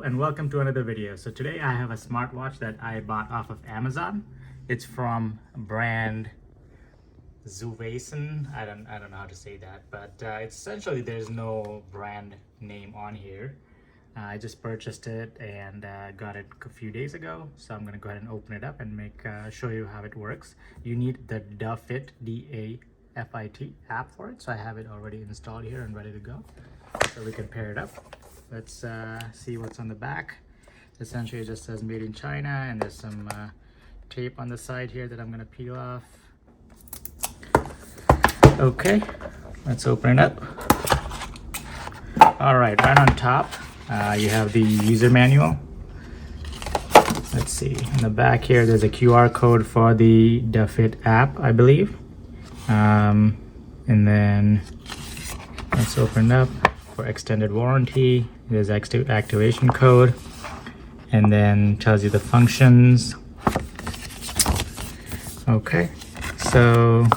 and welcome to another video. So today I have a smartwatch that I bought off of Amazon. It's from brand Zuvason. I don't know how to say that, but it's essentially there's no brand name on here. I just purchased it and got it a few days ago. So I'm gonna go ahead and open it up and show you how it works. You need the DAFIT DAFIT app for it. So I have it already installed here and ready to go. So we can pair it up. Let's see what's on the back. Essentially it just says made in China, and there's some tape on the side here that I'm gonna peel off. Okay, let's open it up. All right, right on top you have the user manual. Let's see, in the back here there's a QR code for the DAFIT app, I believe. And then let's open it up. For extended warranty, there's activation code, and then tells you the functions. Okay, so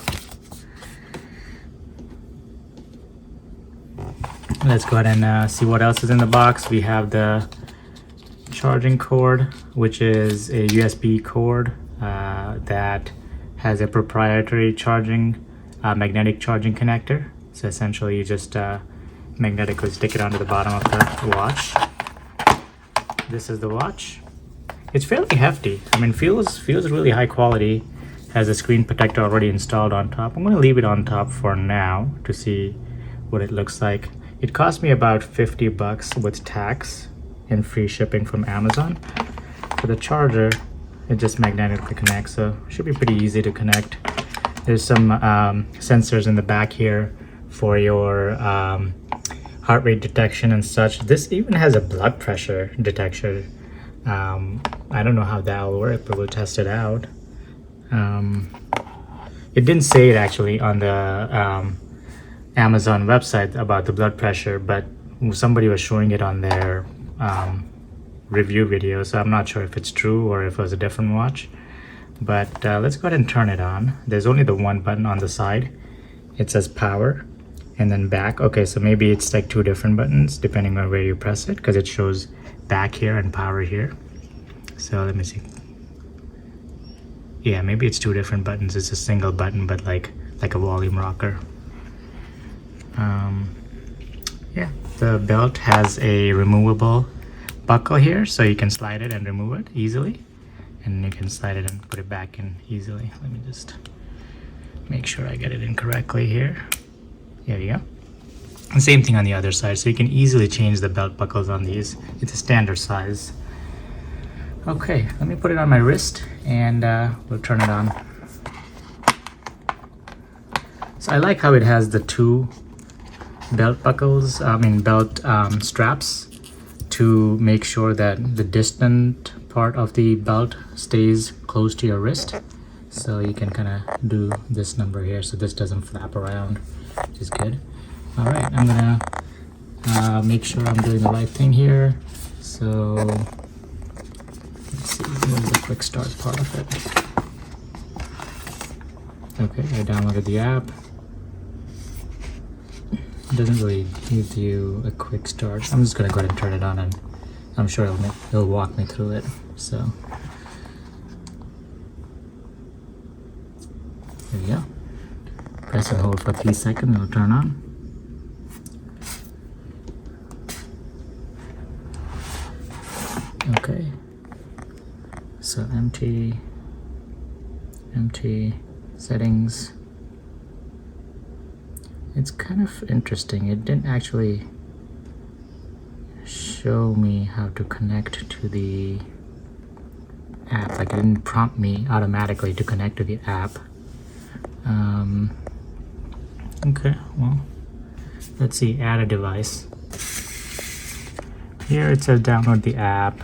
let's go ahead and see what else is in the box. We have the charging cord, which is a USB cord that has a proprietary charging magnetic charging connector. So essentially you just magnetically stick it onto the bottom of the watch. This is the watch. It's fairly hefty. I mean, feels really high quality. Has a screen protector already installed on top. I'm going to leave it on top for now to see what it looks like. It cost me about $50 with tax and free shipping from Amazon. For the charger, it just magnetically connects, so it should be pretty easy to connect. There's some sensors in the back here for your heart rate detection and such. This even has a blood pressure detection. I don't know how that will work, but we'll test it out. It didn't say it actually on the Amazon website about the blood pressure, but somebody was showing it on their review video, so I'm not sure if it's true or if it was a different watch. But let's go ahead and turn it on. There's only the one button on the side. It says power and then back. Okay, so maybe it's like two different buttons depending on where you press it, because it shows back here and power here. So let me see. Yeah, maybe it's two different buttons. It's a single button, but like a volume rocker. Yeah, the belt has a removable buckle here, so you can slide it and remove it easily, and you can slide it and put it back in easily. Let me just make sure I get it in correctly here. There you go. And same thing on the other side, so you can easily change the belt buckles on these. It's a standard size. Okay, let me put it on my wrist and we'll turn it on. So I like how it has the two belt buckles, belt straps, to make sure that the distant part of the belt stays close to your wrist. So you can kind of do this number here so this doesn't flap around, which is good. All right, I'm gonna make sure I'm doing the right thing here. So let's see, what's the quick start part of it? Okay, I downloaded the app. It doesn't really give you a quick start. I'm just gonna go ahead and turn it on, and I'm sure it'll walk me through it. So there you go. Press and hold for 3 seconds, it'll turn on. Okay. So empty settings. It's kind of interesting. It didn't actually show me how to connect to the app. Like, it didn't prompt me automatically to connect to the app. Okay, well, let's see, add a device. Here it says download the app,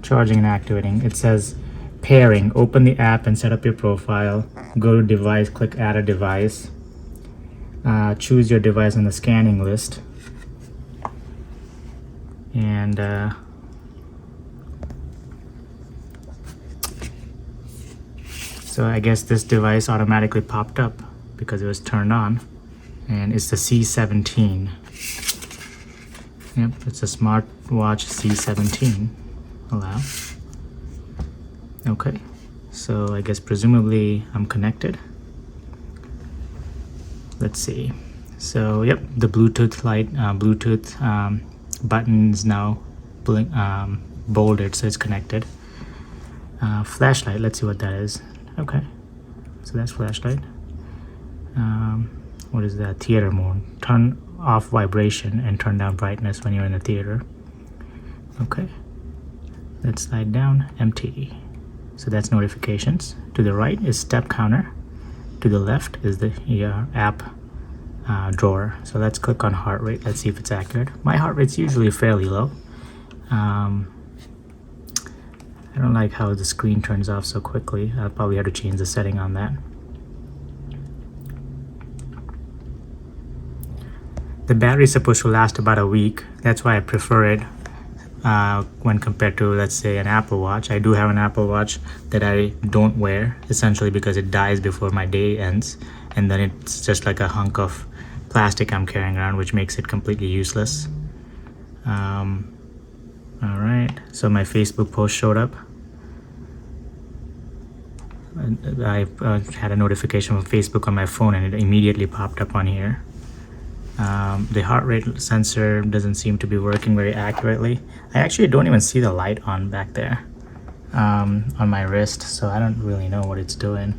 charging and activating. It says pairing, open the app and set up your profile. Go to device, click add a device. Choose your device on the scanning list. And so I guess this device automatically popped up because it was turned on, and it's the C17. Yep, it's a Smartwatch C17. Allow. Okay, so I guess presumably I'm connected. Let's see. So yep, the Bluetooth light, button is now bolded, so it's connected. Flashlight, let's see what that is. Okay, so that's flashlight. What is that? Theater mode. Turn off vibration and turn down brightness when you're in the theater. Okay, let's slide down. Empty. So that's notifications. To the right is step counter. To the left is the app drawer. So let's click on heart rate. Let's see if it's accurate. My heart rate's usually fairly low. I don't like how the screen turns off so quickly. I'll probably have to change the setting on that. The battery is supposed to last about a week. That's why I prefer it when compared to, let's say, an Apple Watch. I do have an Apple Watch that I don't wear, essentially because it dies before my day ends, and then it's just like a hunk of plastic I'm carrying around, which makes it completely useless. All right, so my Facebook post showed up. I had a notification from Facebook on my phone, and it immediately popped up on here. The heart rate sensor doesn't seem to be working very accurately. I actually don't even see the light on back there on my wrist, so I don't really know what it's doing.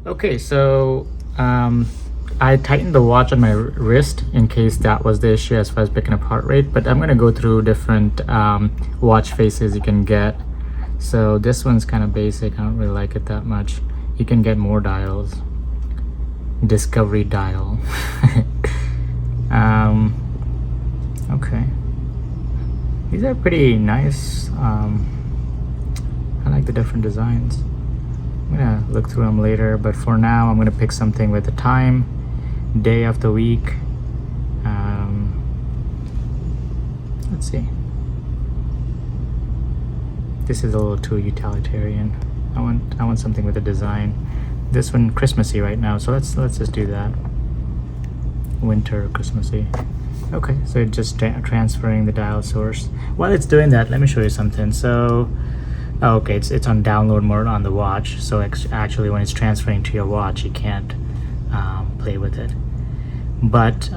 Okay, so I tightened the watch on my wrist in case that was the issue as far as picking up heart rate, but I'm going to go through different watch faces you can get. So this one's kind of basic. I don't really like it that much. You can get more dials. Discovery dial. Okay, these are pretty nice. I like the different designs. I'm gonna look through them later, but for now I'm gonna pick something with the time, day of the week. Let's see. This is a little too utilitarian. I want something with a design. This one Christmassy right now, so let's just do that. Winter Christmassy. Okay, so it's just transferring the dial source. While it's doing that, let me show you something. So okay, it's on download mode on the watch, so actually when it's transferring to your watch you can't play with it. But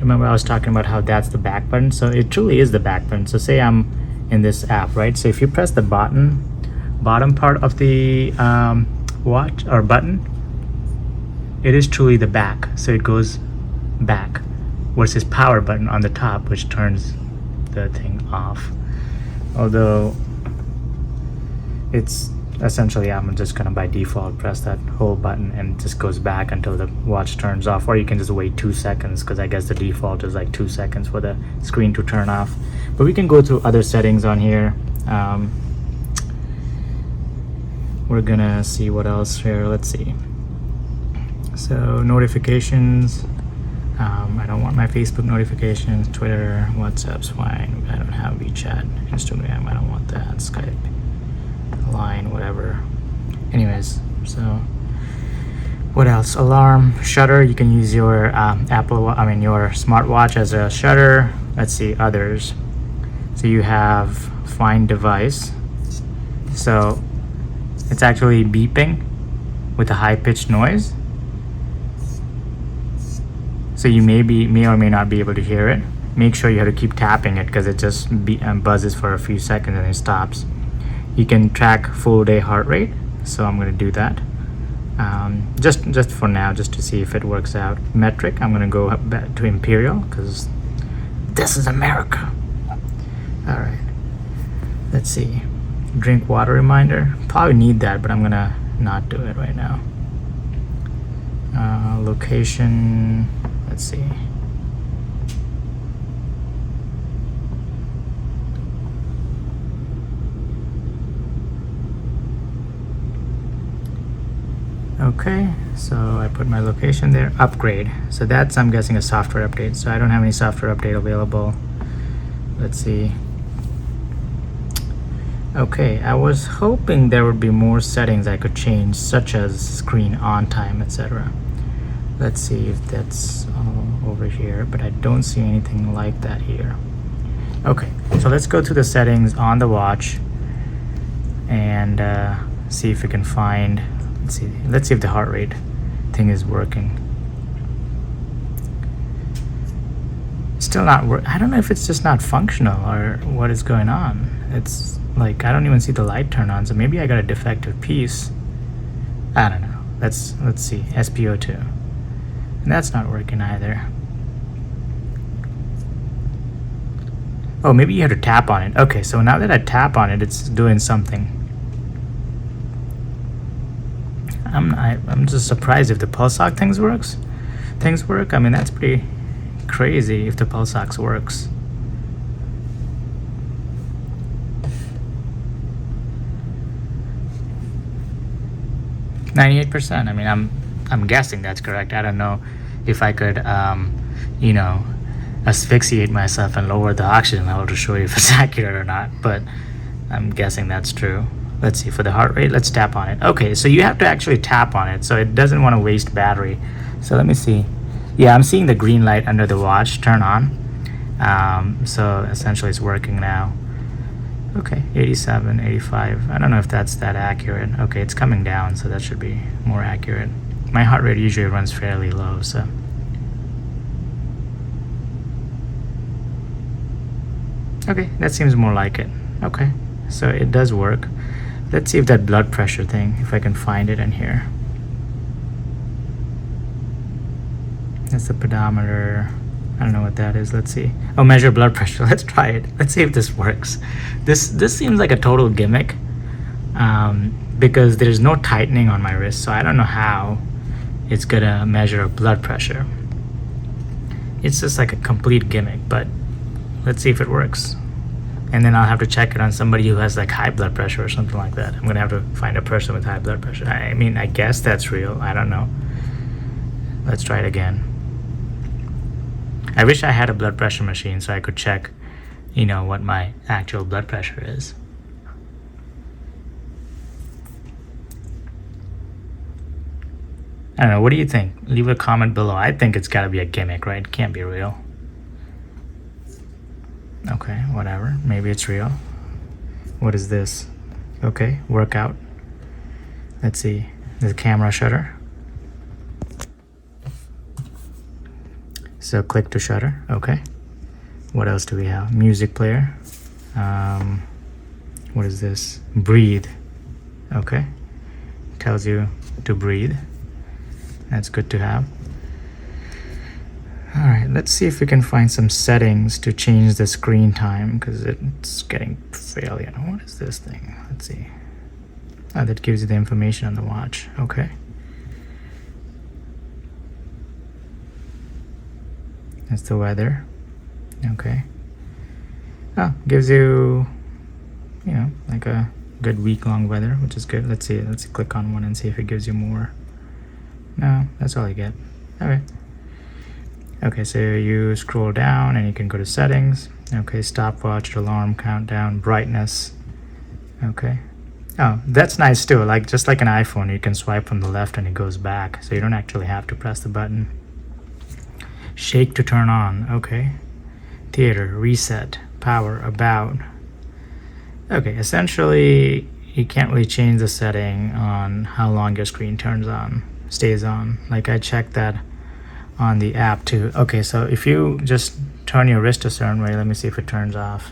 remember I was talking about how that's the back button, so it truly is the back button. So say I'm in this app, right? So if you press the bottom part of the watch or button, it is truly the back, so it goes back, versus power button on the top, which turns the thing off. Although it's essentially, I'm just gonna by default press that whole button and it just goes back until the watch turns off, or you can just wait 2 seconds, because I guess the default is like 2 seconds for the screen to turn off. But we can go through other settings on here. We're gonna see what else here. Let's see. So notifications. I don't want my Facebook notifications. Twitter, WhatsApp's fine. I don't have WeChat, Instagram. I don't want that. Skype, Line, whatever. Anyways, so what else? Alarm, shutter. You can use your your smartwatch as a shutter. Let's see, others. So you have find device. So it's actually beeping with a high-pitched noise. So you may or may not be able to hear it. Make sure you have to keep tapping it, because it just buzzes for a few seconds and it stops. You can track full day heart rate, so I'm going to do that. Just for now, just to see if it works out. Metric, I'm going to go back to Imperial, because this is America. All right, let's see. Drink water reminder. Probably need that, but I'm going to not do it right now. Location, let's see. Okay, so I put my location there. Upgrade, so that's, I'm guessing, a software update. So I don't have any software update available. Let's see. Okay, I was hoping there would be more settings I could change, such as screen on time, etc. Let's see if that's over here, but I don't see anything like that here. Okay, so let's go to the settings on the watch and see if we can find, let's see if the heart rate thing is working. Still not work. I don't know if it's just not functional or what is going on. It's like I don't even see the light turn on, so maybe I got a defective piece. I don't know. Let's see. SPO2. And that's not working either. Oh, maybe you have to tap on it. Okay, so now that I tap on it, it's doing something. I'm just surprised if the pulse ox things work. I mean, that's pretty crazy if the pulse ox works. %. I mean, I'm guessing that's correct. I don't know if I could, you know, asphyxiate myself and lower the oxygen level to show you if it's accurate or not, but I'm guessing that's true. Let's see, for the heart rate, let's tap on it. Okay, so you have to actually tap on it, so it doesn't want to waste battery. So let me see. Yeah, I'm seeing the green light under the watch turn on. So essentially it's working now. Okay, 87, 85. I don't know if that's that accurate. Okay, it's coming down, so that should be more accurate. My heart rate usually runs fairly low, so. Okay, that seems more like it. Okay, so it does work. Let's see if that blood pressure thing, if I can find it in here. That's the pedometer. I don't know what that is. Let's see. Oh, measure blood pressure. Let's try it. Let's see if this works. This seems like a total gimmick because there's no tightening on my wrist, so I don't know how it's gonna measure blood pressure. It's just like a complete gimmick, but let's see if it works. And then I'll have to check it on somebody who has like high blood pressure or something like that. I'm gonna have to find a person with high blood pressure. I mean, I guess that's real. I don't know. Let's try it again. I wish I had a blood pressure machine so I could check, you know, what my actual blood pressure is. I don't know. What do you think? Leave a comment below. I think it's got to be a gimmick, right? It can't be real. Okay, whatever. Maybe it's real. What is this? Okay, workout. Let's see. The camera shutter. So click to shutter. Okay. What else do we have? Music player. What is this? Breathe. Okay. Tells you to breathe. That's good to have. All right, let's see if we can find some settings to change the screen time because it's getting fairly. What is this thing? Let's see. Oh, that gives you the information on the watch. Okay. That's the weather. Okay. Oh, gives you, you know, like a good week-long weather, which is good. Let's see. Let's click on one and see if it gives you more. No, that's all I get. Okay. Okay, so you scroll down and you can go to settings. Okay, stopwatch, alarm, countdown, brightness. Okay. Oh, that's nice too. Like just like an iPhone, you can swipe from the left and it goes back, so you don't actually have to press the button. Shake to turn on. Okay. Theater, reset, power, about. Okay, essentially you can't really change the setting on how long your screen stays on. Like I checked that on the app too. Okay, so if you just turn your wrist a certain way, let me see if it turns off.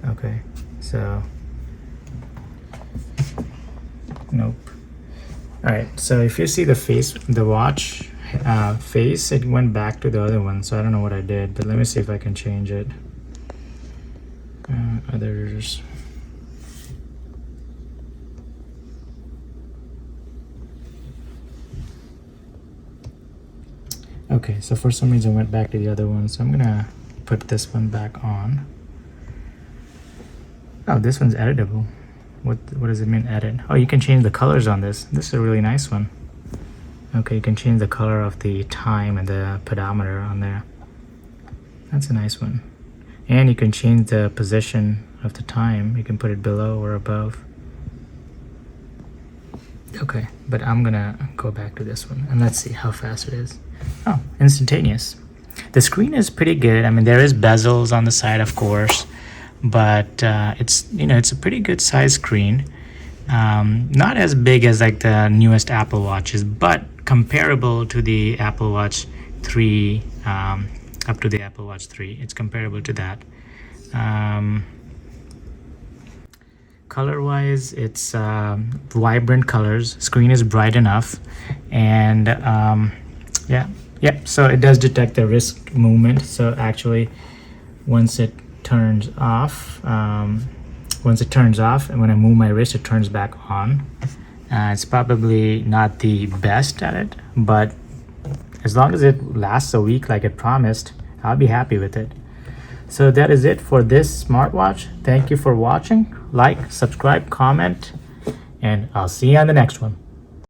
Okay, so nope. All right, so if you see the watch face, it went back to the other one, so I don't know what I did, but let me see if I can change it. Others. Okay, so for some reason I went back to the other one, so I'm gonna put this one back on. Oh, this one's editable. What does it mean, edit? Oh, you can change the colors on this. This is a really nice one. Okay, you can change the color of the time and the pedometer on there. That's a nice one. And you can change the position of the time. You can put it below or above. Okay, but I'm gonna go back to this one and let's see how fast it is. Oh, instantaneous. The screen is pretty good. I mean, there is bezels on the side, of course, but it's a pretty good size screen. Not as big as like the newest Apple Watches, but comparable to the Apple Watch 3, up to the Apple Watch 3. It's comparable to that. Color wise, it's vibrant colors. Screen is bright enough, and so it does detect the wrist movement. So actually, once it turns off, and when I move my wrist, it turns back on. It's probably not the best at it, but as long as it lasts a week like it promised, I'll be happy with it. So that is it for this smartwatch. Thank you for watching. Like, subscribe, comment, and I'll see you on the next one.